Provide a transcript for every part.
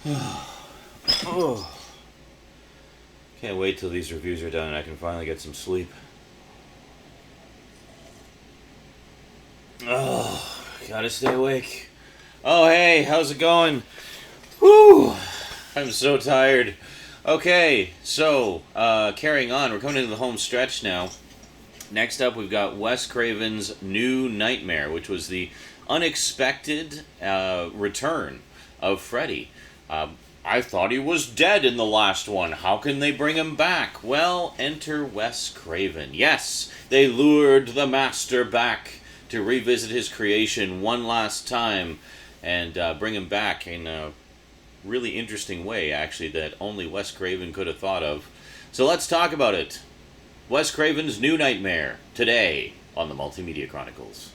Oh, can't wait till these reviews are done and I can finally get some sleep. Oh, gotta stay awake. Oh, hey, how's it going? Whew, I'm so tired. Okay, so, carrying on, we're coming into the home stretch now. Next up, we've got Wes Craven's New Nightmare, which was the unexpected return of Freddy. I thought he was dead in the last one. How can they bring him back? Well, enter Wes Craven. Yes, they lured the master back to revisit his creation one last time and bring him back in a really interesting way, actually, that only Wes Craven could have thought of. So let's talk about it. Wes Craven's New Nightmare, today on the Multimedia Chronicles.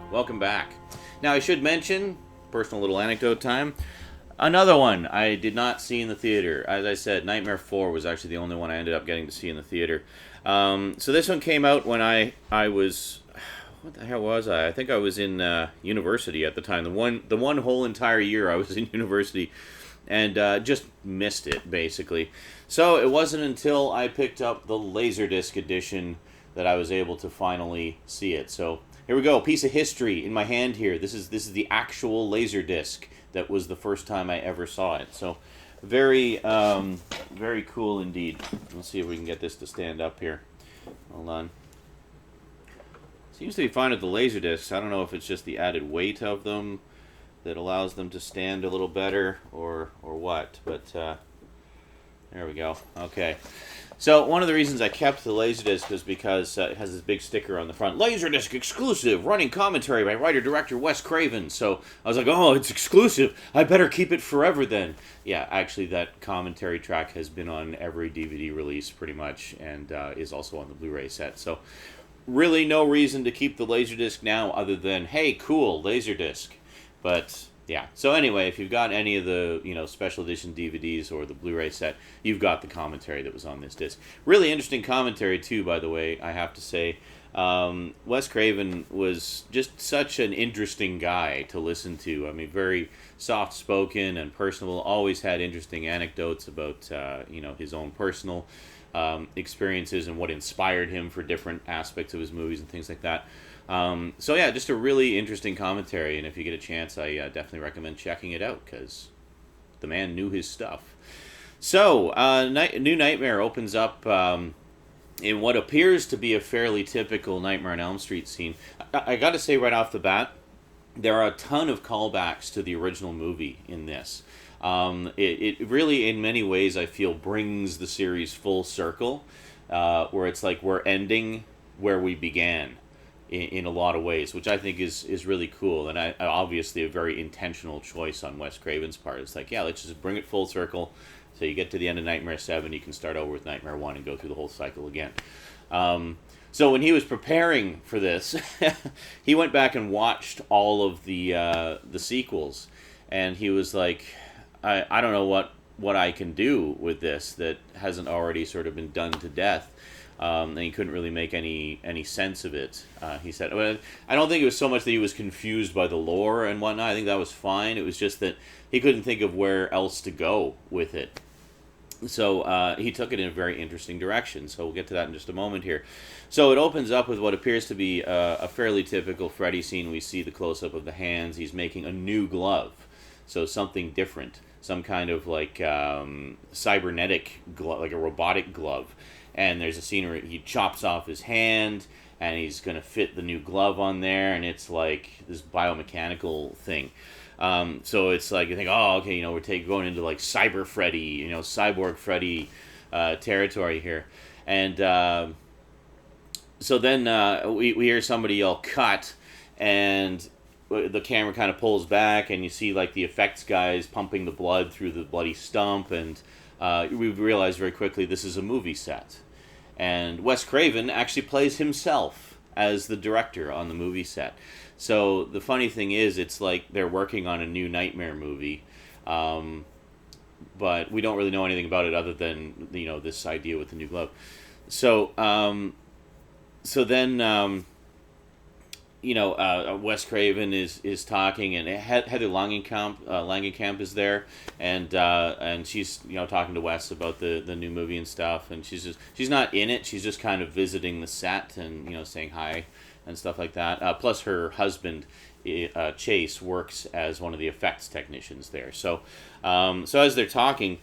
Welcome back. Now, I should mention, personal little anecdote time, another one I did not see in the theater. As I said, Nightmare 4 was actually the only one I ended up getting to see in the theater. So this one came out when I was... What the hell was I? I think I was in university at the time. The one whole entire year I was in university, and just missed it, basically. So it wasn't until I picked up the Laserdisc edition that I was able to finally see it. So here we go, piece of history in my hand here. This is the actual Laserdisc that was the first time I ever saw it. So very very cool indeed. Let's see if we can get this to stand up here. Hold on. Seems to be fine with the Laserdiscs. I don't know if it's just the added weight of them that allows them to stand a little better or what, but there we go. Okay. So one of the reasons I kept the Laserdisc was because it has this big sticker on the front. Laserdisc exclusive, running commentary by writer-director Wes Craven. So I was like, oh, it's exclusive. I better keep it forever then. Yeah, actually that commentary track has been on every DVD release pretty much, and is also on the Blu-ray set. So really no reason to keep the Laserdisc now other than, hey, cool, Laserdisc. But yeah, so anyway, if you've got any of the special edition DVDs or the Blu-ray set, you've got the commentary that was on this disc. Really interesting commentary too, by the way, I have to say. Wes Craven was just such an interesting guy to listen to. I mean, very soft-spoken and personable, always had interesting anecdotes about his own personal experiences and what inspired him for different aspects of his movies and things like that. So yeah, just a really interesting commentary, and if you get a chance, I definitely recommend checking it out, because the man knew his stuff. So, New Nightmare opens up in what appears to be a fairly typical Nightmare on Elm Street scene. I gotta say right off the bat, there are a ton of callbacks to the original movie in this. It really, in many ways, I feel, brings the series full circle, where it's like we're ending where we began in a lot of ways, which I think is really cool, and obviously a very intentional choice on Wes Craven's part. It's like, yeah, let's just bring it full circle, so you get to the end of Nightmare 7, you can start over with Nightmare 1 and go through the whole cycle again. So when he was preparing for this, he went back and watched all of the sequels, and he was like, I don't know what I can do with this that hasn't already sort of been done to death. And he couldn't really make any sense of it. He said, well, I don't think it was so much that he was confused by the lore and whatnot. I think that was fine. It was just that he couldn't think of where else to go with it. So he took it in a very interesting direction. So we'll get to that in just a moment here. So it opens up with what appears to be a fairly typical Freddy scene. We see the close-up of the hands. He's making a new glove. So something different. Some kind of like cybernetic glove, like a robotic glove. And there's a scene where he chops off his hand, and he's going to fit the new glove on there, and it's like this biomechanical thing. So it's like, you think, oh, okay, we're going into like Cyber Freddy, Cyborg Freddy territory here. And so then we hear somebody yell, cut, and the camera kind of pulls back, and you see like the effects guys pumping the blood through the bloody stump, and we realize very quickly this is a movie set. And Wes Craven actually plays himself as the director on the movie set. So the funny thing is, it's like they're working on a new Nightmare movie, but we don't really know anything about it other than this idea with the new glove. So then Wes Craven is talking, and Heather Langenkamp is there, and she's talking to Wes about the new movie and stuff, and she's not in it. She's just kind of visiting the set and saying hi and stuff like that. Plus, her husband Chase works as one of the effects technicians there. So as they're talking,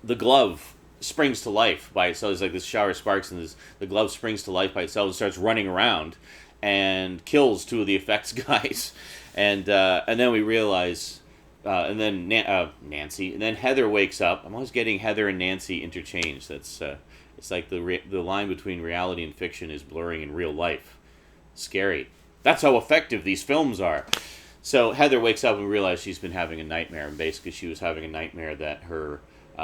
the glove springs to life by itself. It's like this shower of sparks, and the glove springs to life by itself and starts running around and kills two of the effects guys. And then we realize, and then Nancy, and then Heather wakes up. I'm always getting Heather and Nancy interchanged. That's it's like the line between reality and fiction is blurring in real life. Scary. That's how effective these films are. So Heather wakes up and realizes she's been having a nightmare, and basically she was having a nightmare that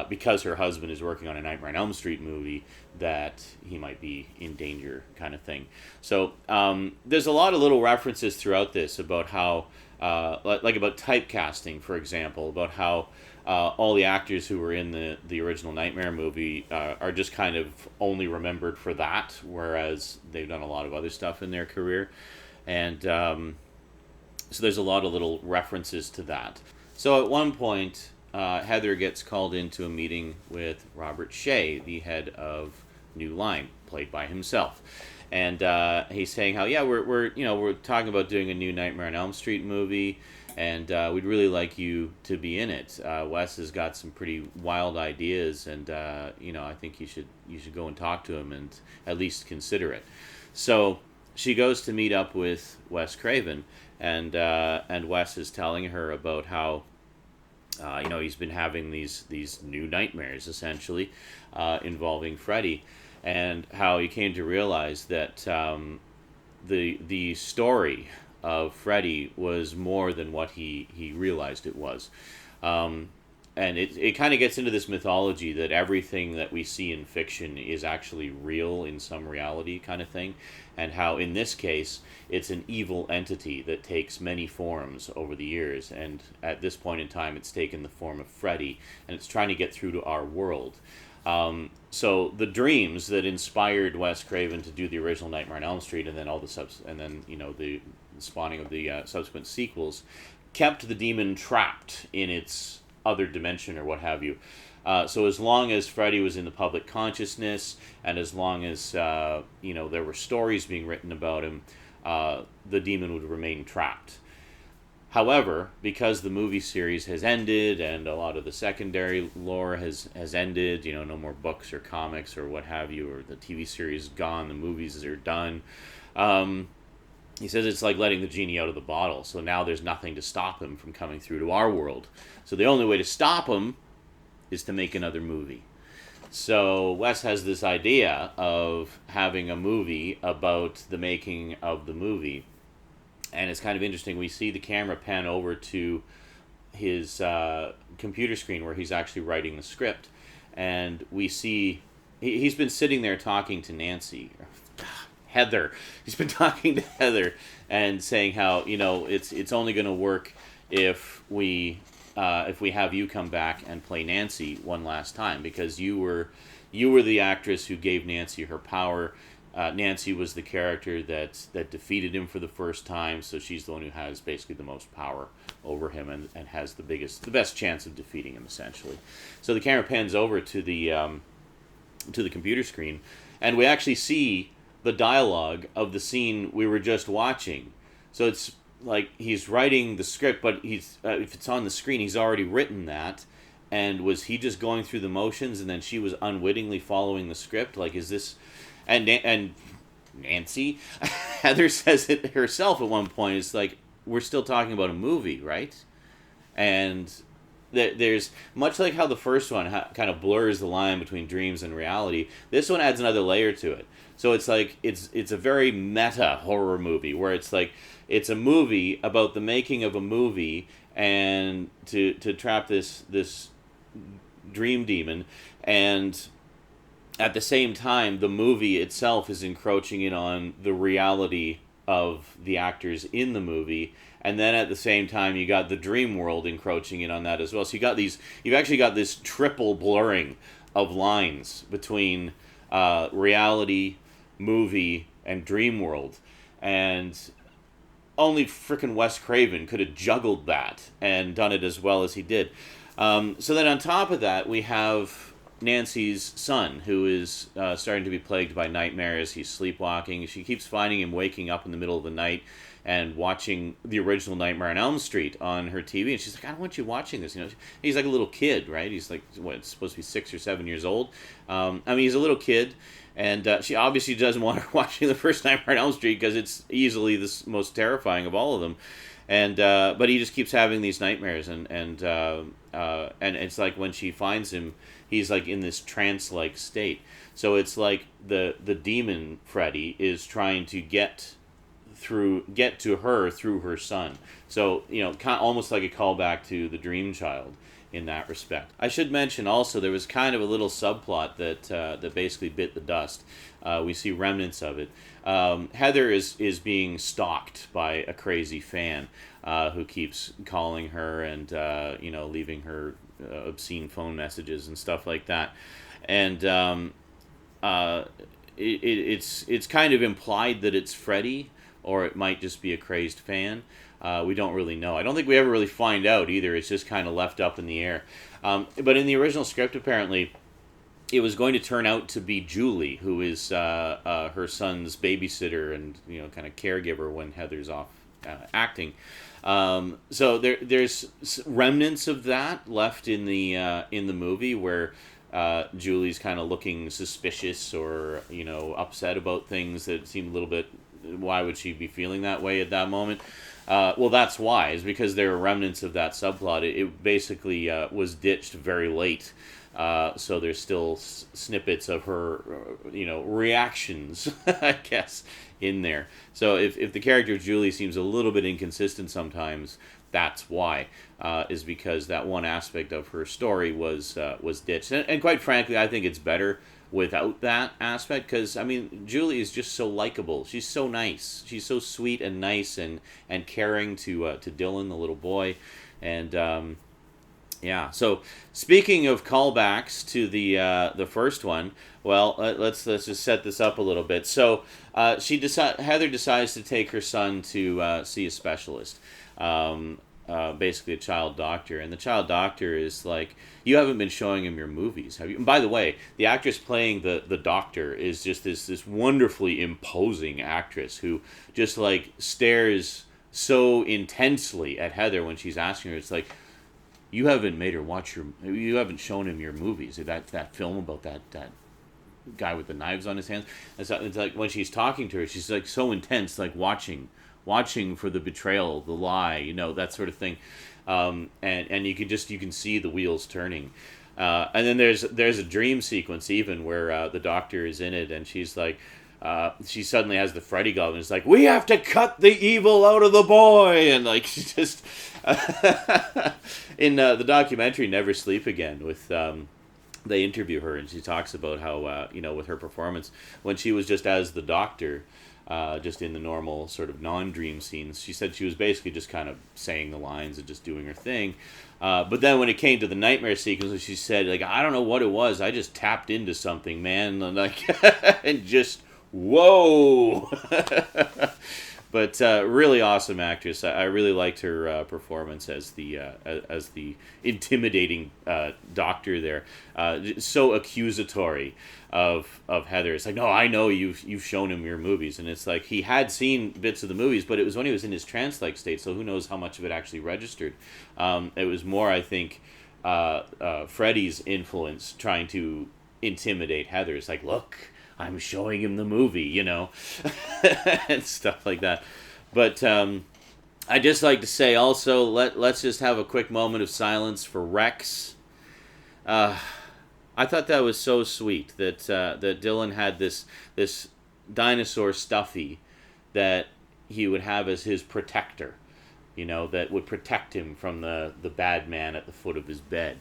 because her husband is working on a Nightmare on Elm Street movie, that he might be in danger, kind of thing. So there's a lot of little references throughout this about how, like about typecasting, for example, about how all the actors who were in the original Nightmare movie are just kind of only remembered for that, whereas they've done a lot of other stuff in their career. And so there's a lot of little references to that. So at one point, Heather gets called into a meeting with Robert Shea, the head of New Line, played by himself, and he's saying how we're talking about doing a new Nightmare on Elm Street movie, and we'd really like you to be in it. Wes has got some pretty wild ideas, and I think you should go and talk to him and at least consider it. So she goes to meet up with Wes Craven, and Wes is telling her about how he's been having these new nightmares, essentially, involving Freddy, and how he came to realize that the story of Freddy was more than what he realized it was. And it kind of gets into this mythology that everything that we see in fiction is actually real in some reality, kind of thing, and how in this case it's an evil entity that takes many forms over the years, and at this point in time it's taken the form of Freddy, and it's trying to get through to our world. So the dreams that inspired Wes Craven to do the original Nightmare on Elm Street, and then the spawning of the subsequent sequels, kept the demon trapped in its other dimension or what have you. So as long as Freddy was in the public consciousness, and as long as there were stories being written about him, the demon would remain trapped. However, because the movie series has ended and a lot of the secondary lore has ended, no more books or comics or what have you, or the TV series is gone, the movies are done, he says it's like letting the genie out of the bottle. So now there's nothing to stop him from coming through to our world. So the only way to stop him is to make another movie. So Wes has this idea of having a movie about the making of the movie. And it's kind of interesting. We see the camera pan over to his computer screen where he's actually writing the script. And we see he's been sitting there talking to Nancy. Heather. He's been talking to Heather and saying how it's only going to work if we have you come back and play Nancy one last time, because you were the actress who gave Nancy her power. Nancy was the character that defeated him for the first time, so she's the one who has basically the most power over him and has the best chance of defeating him, essentially. So the camera pans over to the computer screen, and we actually see the dialogue of the scene we were just watching. So it's like he's writing the script, but if it's on the screen, he's already written that. And was he just going through the motions, and then she was unwittingly following the script? Like, is this... And Nancy, Heather says it herself at one point. It's like, we're still talking about a movie, right? And there's, much like how the first one kind of blurs the line between dreams and reality, this one adds another layer to it. So it's like, it's a very meta horror movie, where it's like, it's a movie about the making of a movie, and to trap this dream demon, and at the same time, the movie itself is encroaching in on the reality of the actors in the movie, and then at the same time, you got the dream world encroaching in on that as well. So you've actually got this triple blurring of lines between reality, movie, and dream world, and only frickin' Wes Craven could have juggled that and done it as well as he did. So then on top of that, we have Nancy's son, who is starting to be plagued by nightmares. He's sleepwalking. She keeps finding him waking up in the middle of the night and watching the original Nightmare on Elm Street on her TV. And she's like, I don't want you watching this. He's like a little kid, right? He's like, what, supposed to be 6 or 7 years old. He's a little kid. And she obviously doesn't want her watching the first Nightmare on Elm Street because it's easily the most terrifying of all of them. And but he just keeps having these nightmares, and it's like when she finds him, he's like in this trance-like state. So it's like the demon Freddy is trying to get to her through her son. So almost like a callback to the Dream Child in that respect. I should mention also there was kind of a little subplot that basically bit the dust. We see remnants of it. Heather is being stalked by a crazy fan who keeps calling her and leaving her obscene phone messages and stuff like that. And it's kind of implied that it's Freddy, or it might just be a crazed fan. We don't really know. I don't think we ever really find out either. It's just kind of left up in the air. But in the original script, apparently, it was going to turn out to be Julie, who is her son's babysitter and kind of caregiver when Heather's off acting. So there's remnants of that left in the movie where Julie's kind of looking suspicious or upset about things that seem a little bit. Why would she be feeling that way at that moment? Well, that's why. Is because there are remnants of that subplot. It basically was ditched very late. So there's still snippets of her, reactions, I guess, in there. So if the character of Julie seems a little bit inconsistent sometimes, that's why. Is because that one aspect of her story was ditched. And quite frankly, I think it's better without that aspect, because Julie is just so likable. She's so nice. She's so sweet and nice and caring to Dylan, the little boy, and yeah. So speaking of callbacks to the first one, well, let's just set this up a little bit. So Heather decides to take her son to see a specialist. Basically a child doctor, and the child doctor is like, you haven't been showing him your movies, have you? And by the way, the actress playing the doctor is just this wonderfully imposing actress who just like stares so intensely at Heather when she's asking her. It's like, you haven't made her watch you haven't shown him your movies, that film about that guy with the knives on his hands. It's like when she's talking to her, she's like so intense, like watching for the betrayal, the lie, that sort of thing, and you can see the wheels turning, and then there's a dream sequence even where the doctor is in it, and she's like, she suddenly has the Freddy glove, and it's like, we have to cut the evil out of the boy, and like she just in the documentary Never Sleep Again with they interview her, and she talks about how with her performance when she was just as the doctor. Just in the normal sort of non-dream scenes, she said she was basically just kind of saying the lines and just doing her thing. But then when it came to the nightmare sequence, she said, like, I don't know what it was. I just tapped into something, man. And, like, and just, whoa. But really awesome actress. I really liked her performance as the intimidating doctor there. So accusatory of Heather. It's like, no, I know you've shown him your movies, and it's like he had seen bits of the movies, but it was when he was in his trance-like state. So who knows how much of it actually registered? It was more, I think, Freddy's influence trying to intimidate Heather. It's like, look, I'm showing him the movie, and stuff like that. But I'd just like to say also, let's just have a quick moment of silence for Rex. I thought that was so sweet that Dylan had this dinosaur stuffy that he would have as his protector, that would protect him from the bad man at the foot of his bed.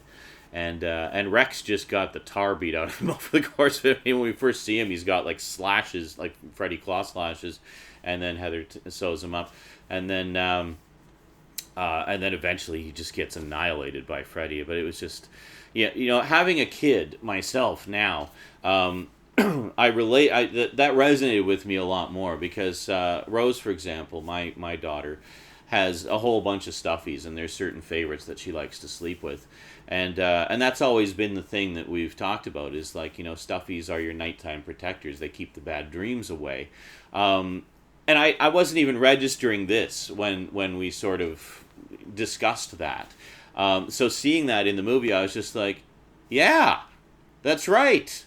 And Rex just got the tar beat out of him over the course of it. When we first see him, he's got like slashes, like Freddy claw slashes, and then Heather sews him up, and then eventually he just gets annihilated by Freddy. But it was just, yeah, having a kid myself now, I relate. That resonated with me a lot more because Rose, for example, my daughter, has a whole bunch of stuffies, and there's certain favorites that she likes to sleep with, and that's always been the thing that we've talked about is like stuffies are your nighttime protectors. They keep the bad dreams away, and I wasn't even registering this when we sort of discussed that. So seeing that in the movie, I was just like, yeah, that's right.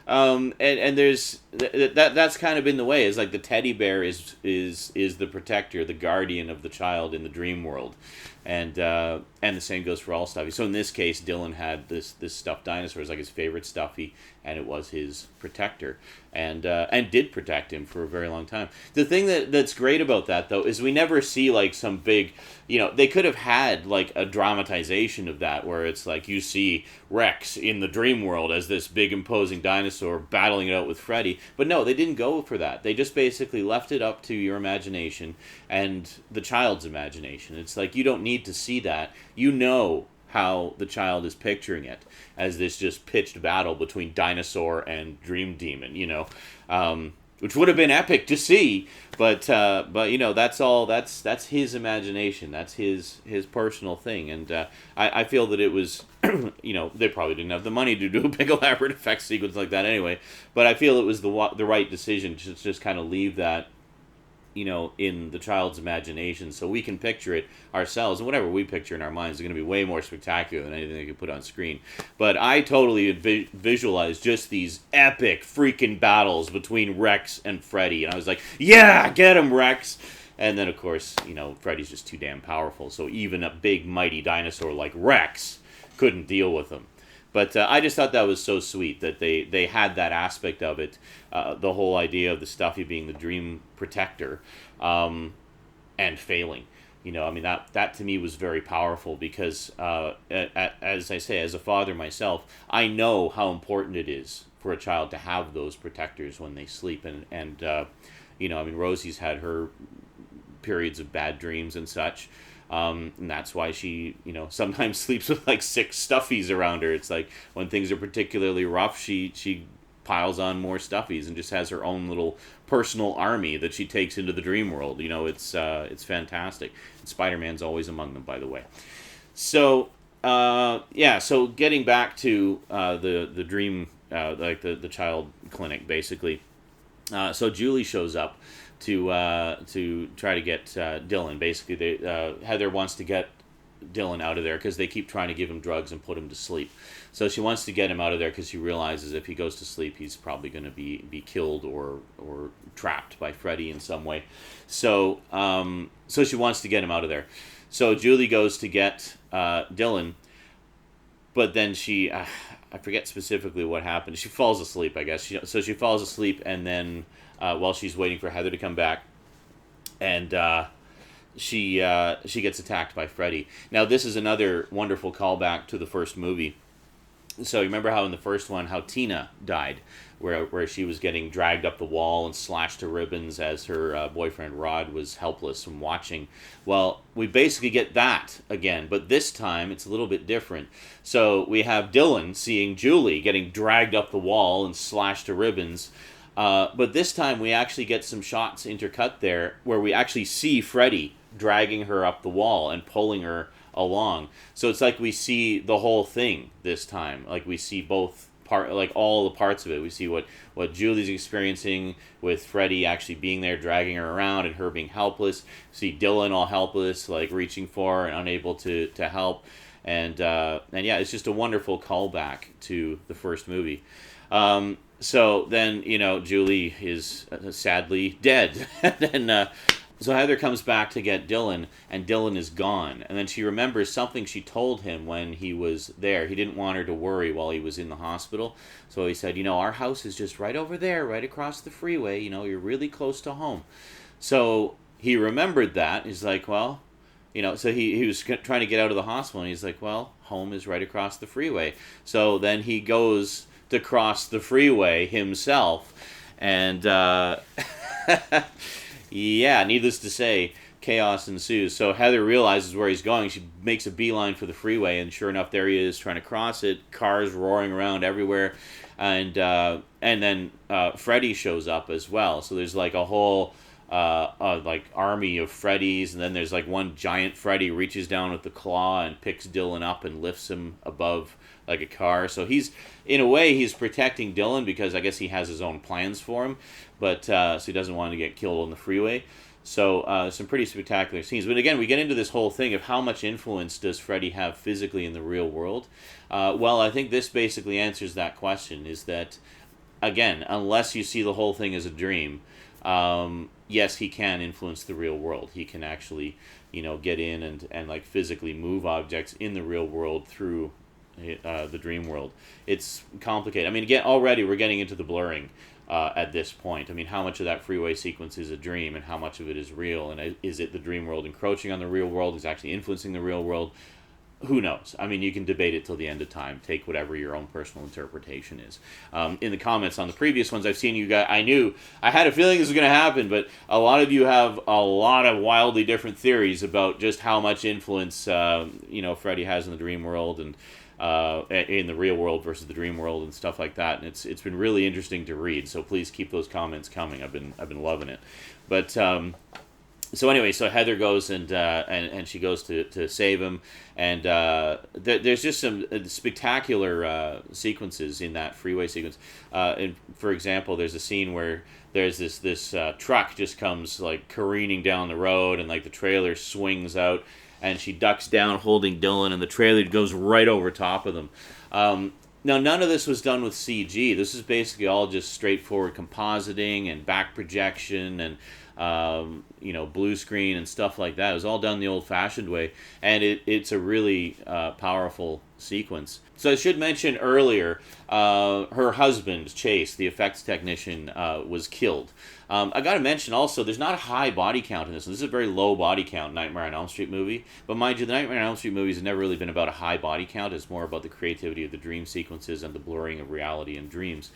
And there's that's kind of been the way. Is like the teddy bear is the protector, the guardian of the child in the dream world, and the same goes for all stuffies. So in this case, Dylan had this stuffed dinosaur as like his favorite stuffy, and it was his protector, and did protect him for a very long time. The thing that's great about that though is we never see like some big, they could have had like a dramatization of that where it's like you see Rex in the dream world as this big imposing dinosaur battling it out with Freddy, but no, they didn't go for that. They just basically left it up to your imagination and the child's imagination. It's like you don't need to see that. How the child is picturing it as this just pitched battle between dinosaur and dream demon, which would have been epic to see, but that's his imagination, that's his personal thing, and I feel that it was, they probably didn't have the money to do a big elaborate effects sequence like that anyway, but I feel it was the right decision to just kind of leave that in the child's imagination so we can picture it ourselves, and whatever we picture in our minds is going to be way more spectacular than anything they can put on screen. But I totally visualized just these epic freaking battles between Rex and Freddy, and I was like, yeah, get him, Rex! And then, of course, Freddy's just too damn powerful, so even a big, mighty dinosaur like Rex couldn't deal with him. But I just thought that was so sweet that they had that aspect of it, the whole idea of the stuffy being the dream protector, and failing. That to me was very powerful because, as I say, as a father myself, I know how important it is for a child to have those protectors when they sleep. And Rosie's had her periods of bad dreams and such. And that's why she, sometimes sleeps with like 6 stuffies around her. It's like when things are particularly rough, she piles on more stuffies and just has her own little personal army that she takes into the dream world. It's fantastic. And Spider-Man's always among them, by the way. So so getting back to the dream, like the child clinic, basically. So Julie shows up to try to get Dylan. Basically, Heather wants to get Dylan out of there because they keep trying to give him drugs and put him to sleep. So she wants to get him out of there because she realizes if he goes to sleep, he's probably going to be killed or trapped by Freddy in some way. So she wants to get him out of there. So Julie goes to get Dylan, but then she, I forget specifically what happened. She falls asleep, I guess. So she falls asleep, and then while she's waiting for Heather to come back, and she gets attacked by Freddy. Now, this is another wonderful callback to the first movie. So you remember how in the first one, how Tina died, where she was getting dragged up the wall and slashed to ribbons as her boyfriend Rod was helpless from watching. Well, we basically get that again, but this time it's a little bit different. So we have Dylan seeing Julie getting dragged up the wall and slashed to ribbons. But this time we actually get some shots intercut there where we actually see Freddy dragging her up the wall and pulling her along. So it's like we see the whole thing this time. Like we see both like all the parts of it. We see what Julie's experiencing with Freddy actually being there, dragging her around, and her being helpless. See Dylan all helpless, like reaching for her and unable to help. And yeah, it's just a wonderful callback to the first movie. So then, Julie is sadly dead. And so Heather comes back to get Dylan, and Dylan is gone. And then she remembers something she told him when he was there. He didn't want her to worry while he was in the hospital. So he said, our house is just right over there, right across the freeway. You're really close to home. So he remembered that. He's like, well, So he was trying to get out of the hospital, and he's like, well, home is right across the freeway. So then he goes to cross the freeway himself, and yeah, needless to say, chaos ensues. So Heather realizes where he's going. She makes a beeline for the freeway, and sure enough, there he is trying to cross it. Cars roaring around everywhere, and then Freddy shows up as well. So there's like a whole like army of Freddys, and then there's like one giant Freddy reaches down with the claw and picks Dylan up and lifts him above like a car. So he's, in a way, he's protecting Dylan because I guess he has his own plans for him, but so he doesn't want to get killed on the freeway. So some pretty spectacular scenes. But again, we get into this whole thing of how much influence does Freddy have physically in the real world. Well, I think this basically answers that question, is that, again, unless you see the whole thing as a dream, yes, he can influence the real world. He can actually, get in and like physically move objects in the real world through the dream world. It's complicated. I mean, again, already we're getting into the blurring at this point. I mean, how much of that freeway sequence is a dream and how much of it is real? And is it the dream world encroaching on the real world? Is actually influencing the real world? Who knows? I mean, you can debate it till the end of time. Take whatever your own personal interpretation is. In the comments on the previous ones, I've seen you guys. I had a feeling this was going to happen, but a lot of you have a lot of wildly different theories about just how much influence Freddy has in the dream world and in the real world versus the dream world and stuff like that. And it's been really interesting to read. So please keep those comments coming. I've been loving it. But so anyway, so Heather goes and she goes to save him, and there's just some spectacular sequences in that freeway sequence. And for example, there's a scene where there's this truck just comes like careening down the road, and like the trailer swings out, and she ducks down holding Dylan, and the trailer goes right over top of them. Now, none of this was done with CG. This is basically all just straightforward compositing and back projection and blue screen and stuff like that. It was all done the old-fashioned way, and it's a really powerful sequence. So I should mention earlier, her husband, Chase, the effects technician, was killed. I got to mention also, there's not a high body count in this. This is a very low body count Nightmare on Elm Street movie. But mind you, the Nightmare on Elm Street movies have never really been about a high body count. It's more about the creativity of the dream sequences and the blurring of reality and dreams.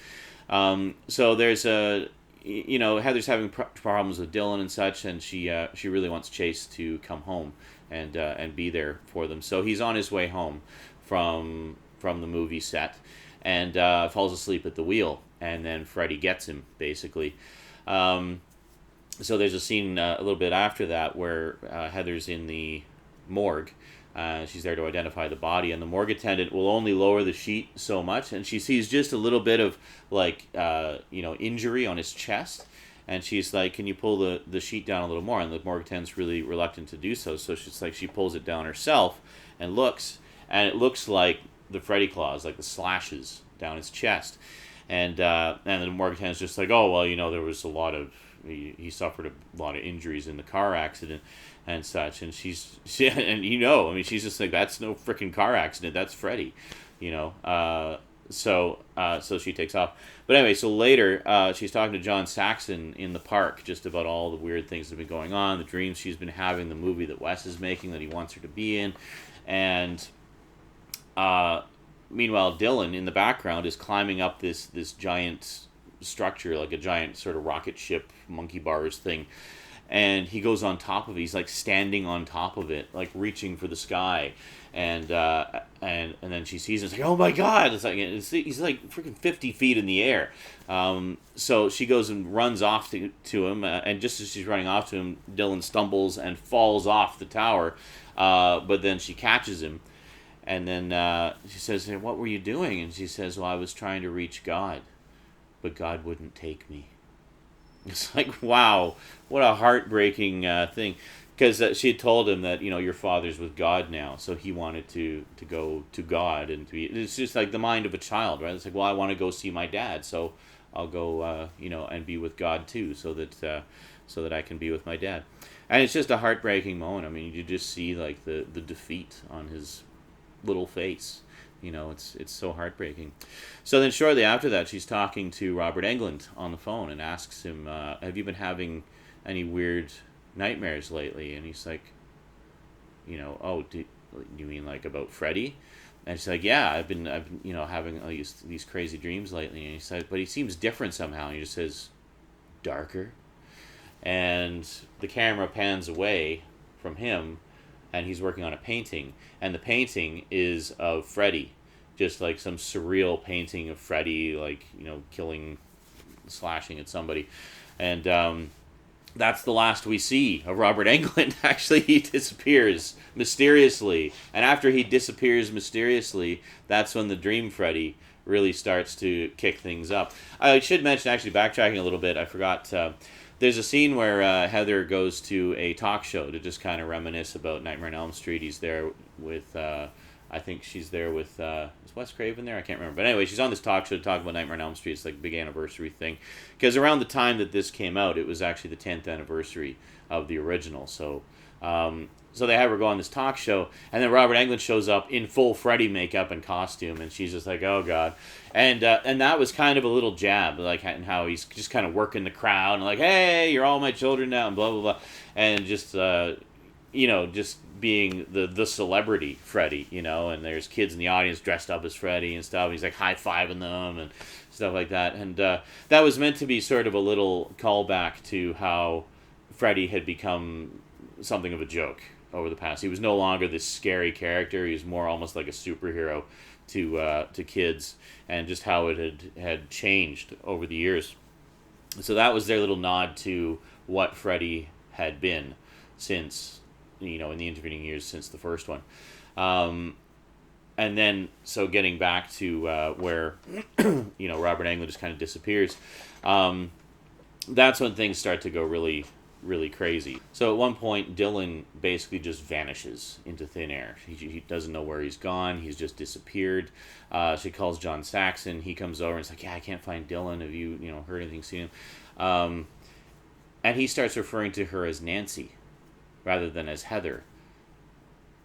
So there's Heather's having problems with Dylan and such, and she really wants Chase to come home and be there for them. So he's on his way home from the movie set and falls asleep at the wheel, and then Freddy gets him basically. So there's a scene a little bit after that where Heather's in the morgue. She's there to identify the body, and the morgue attendant will only lower the sheet so much, and she sees just a little bit of injury on his chest, and she's like, "Can you pull the sheet down a little more?" And the morgue attendant's really reluctant to do so, so she pulls it down herself and looks, and it looks like the Freddy claws, like the slashes down his chest, and the morgue attendant's just like, "Oh well, there was a lot of he suffered a lot of injuries in the car accident." And such, and she's she's just like, that's no freaking car accident, that's Freddy, so she takes off. But anyway, so later, she's talking to John Saxon in the park just about all the weird things that have been going on, the dreams she's been having, the movie that Wes is making that he wants her to be in, and meanwhile, Dylan in the background is climbing up this giant structure, like a giant sort of rocket ship, monkey bars thing. And he goes on top of it. He's like standing on top of it, like reaching for the sky, and then she sees it. It's like, oh my God! He's like freaking 50 feet in the air. So she goes and runs off to him, and just as she's running off to him, Dylan stumbles and falls off the tower. But then she catches him, and then she says, "Hey, what were you doing?" And she says, "Well, I was trying to reach God, but God wouldn't take me." It's like, wow, what a heartbreaking thing. Because she had told him that, your father's with God now, so he wanted to go to God. And it's just like the mind of a child, right? It's like, well, I want to go see my dad, so I'll go, and be with God too, so that I can be with my dad. And it's just a heartbreaking moment. I mean, you just see like the defeat on his little face. It's so heartbreaking. So then shortly after that, she's talking to Robert Englund on the phone and asks him, have you been having any weird nightmares lately? And he's like, Oh, do you mean like about Freddy? And she's like, yeah, I've been, having all these crazy dreams lately. And he said, but he seems different somehow. And he just says, darker. And the camera pans away from him, and he's working on a painting. And the painting is of Freddy, just like some surreal painting of Freddy, like, killing, slashing at somebody. And that's the last we see of Robert Englund. Actually, he disappears mysteriously. And after he disappears mysteriously, that's when the Dream Freddy really starts to kick things up. I should mention, actually, backtracking a little bit, I forgot, there's a scene where Heather goes to a talk show to just kind of reminisce about Nightmare on Elm Street. He's there with, I think she's there with, is Wes Craven there? I can't remember. But anyway, she's on this talk show to talk about Nightmare on Elm Street. It's like a big anniversary thing. Because around the time that this came out, it was actually the 10th anniversary of the original. So so they have her go on this talk show, and then Robert Englund shows up in full Freddy makeup and costume, and she's just like, oh, God. And that was kind of a little jab, like, and how he's just kind of working the crowd, and like, hey, you're all my children now, and blah, blah, blah. And just, just being the celebrity Freddy, and there's kids in the audience dressed up as Freddy and stuff. He's like high-fiving them and stuff like that. And that was meant to be sort of a little callback to how Freddy had become something of a joke over the past. He was no longer this scary character. He was more almost like a superhero to kids, and just how it had changed over the years. So that was their little nod to what Freddy had been since, in the intervening years since the first one. And then, so getting back to where, Robert Englund just kind of disappears, that's when things start to go really, really crazy. So at one point, Dylan basically just vanishes into thin air. He doesn't know where he's gone. He's just disappeared. She calls John Saxon. He comes over and is like, yeah, I can't find Dylan. Have you, heard anything, seen him? And he starts referring to her as Nancy rather than as Heather.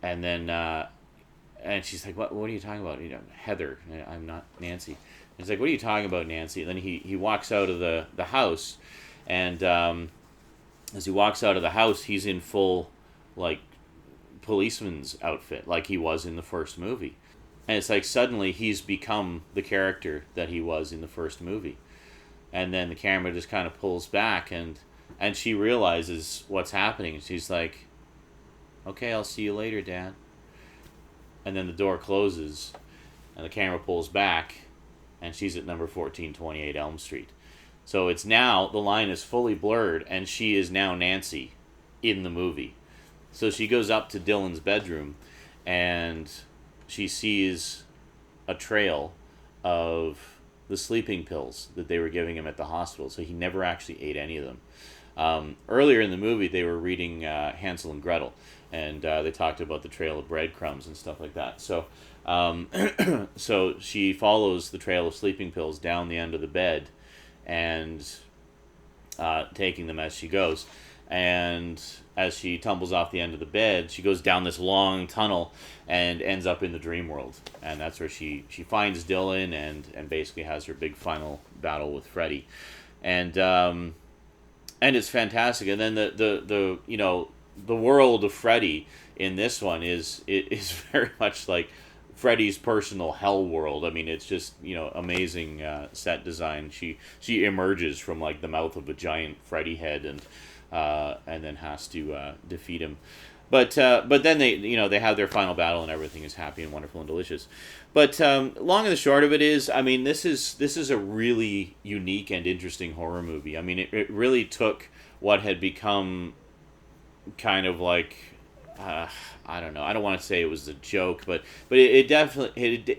And then, and she's like, what are you talking about? Heather. I'm not Nancy. And he's like, what are you talking about, Nancy? And then he walks out of the house, and as he walks out of the house, he's in full, like, policeman's outfit, like he was in the first movie. And it's like suddenly he's become the character that he was in the first movie. And then the camera just kind of pulls back, and she realizes what's happening. She's like, okay, I'll see you later, Dad. And then the door closes, and the camera pulls back, and she's at number 1428 Elm Street. So it's now, the line is fully blurred, and she is now Nancy in the movie. So she goes up to Dylan's bedroom, and she sees a trail of the sleeping pills that they were giving him at the hospital. So he never actually ate any of them. Earlier in the movie, they were reading Hansel and Gretel, and they talked about the trail of breadcrumbs and stuff like that. So, so she follows the trail of sleeping pills down the end of the bed, and taking them as she goes. And as she tumbles off the end of the bed, she goes down this long tunnel and ends up in the dream world. And that's where she finds Dylan and basically has her big final battle with Freddy. And it's fantastic. And then the world of Freddy in this one is very much like Freddy's personal hell world. I mean, it's just, amazing set design. She emerges from like the mouth of a giant Freddy head and then has to defeat him. But then they have their final battle and everything is happy and wonderful and delicious. But long and the short of it is, I mean, this is a really unique and interesting horror movie. I mean, it really took what had become kind of like, I don't know. I don't want to say it was a joke, but it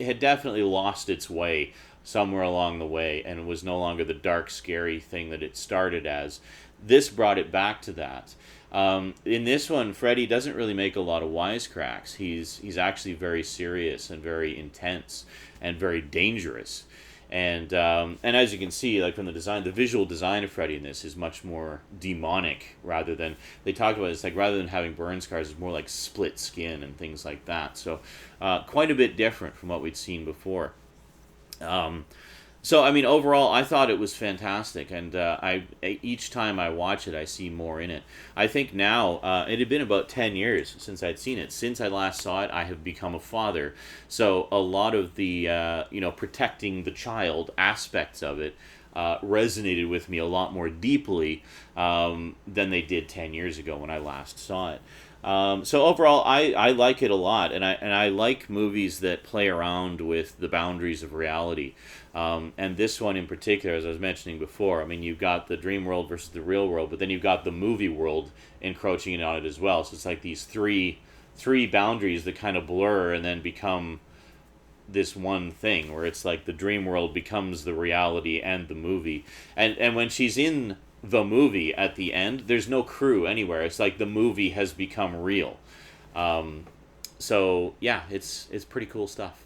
had definitely lost its way somewhere along the way, and it was no longer the dark, scary thing that it started as. This brought it back to that. In this one, Freddy doesn't really make a lot of wisecracks. He's actually very serious and very intense and very dangerous. And as you can see, like from the design, the visual design of Freddy in this is much more demonic rather than, they talked about it, it's like rather than having burn scars, it's more like split skin and things like that. So quite a bit different from what we'd seen before. So, I mean, overall, I thought it was fantastic, and each time I watch it, I see more in it. I think now it had been about 10 years since I'd seen it. Since I last saw it, I have become a father, so a lot of the protecting the child aspects of it resonated with me a lot more deeply than they did 10 years ago when I last saw it. So overall, I like it a lot, and I like movies that play around with the boundaries of reality. And this one in particular, as I was mentioning before, I mean, you've got the dream world versus the real world, but then you've got the movie world encroaching in on it as well. So it's like these three boundaries that kind of blur and then become this one thing, where it's like the dream world becomes the reality and the movie. And when she's in the movie at the end, there's no crew anywhere. It's like the movie has become real. So yeah, it's pretty cool stuff.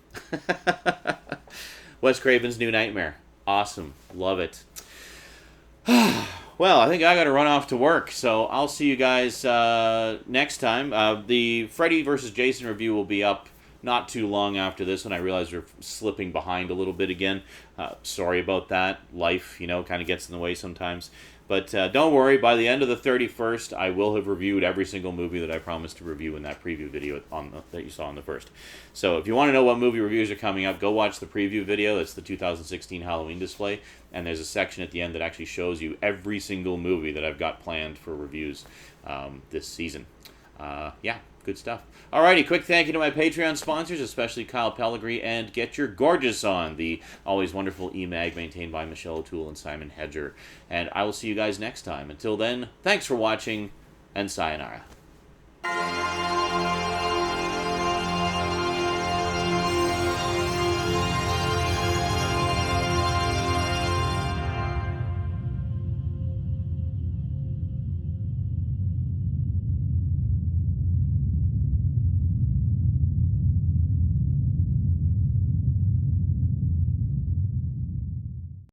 Wes Craven's New Nightmare. Awesome. Love it. Well, I think I got to run off to work, so I'll see you guys next time. The Freddy vs. Jason review will be up not too long after this one. I realize we're slipping behind a little bit again. Sorry about that. Life, kind of gets in the way sometimes. But don't worry, by the end of the 31st, I will have reviewed every single movie that I promised to review in that preview video that you saw on the 1st. So if you want to know what movie reviews are coming up, go watch the preview video. It's the 2016 Halloween display. And there's a section at the end that actually shows you every single movie that I've got planned for reviews this season. Yeah, good stuff. Alrighty, quick thank you to my Patreon sponsors, especially Kyle Pellegrini and Get Your Gorgeous On, the always wonderful e-mag maintained by Michelle O'Toole and Simon Hedger. And I will see you guys next time. Until then, thanks for watching, and sayonara.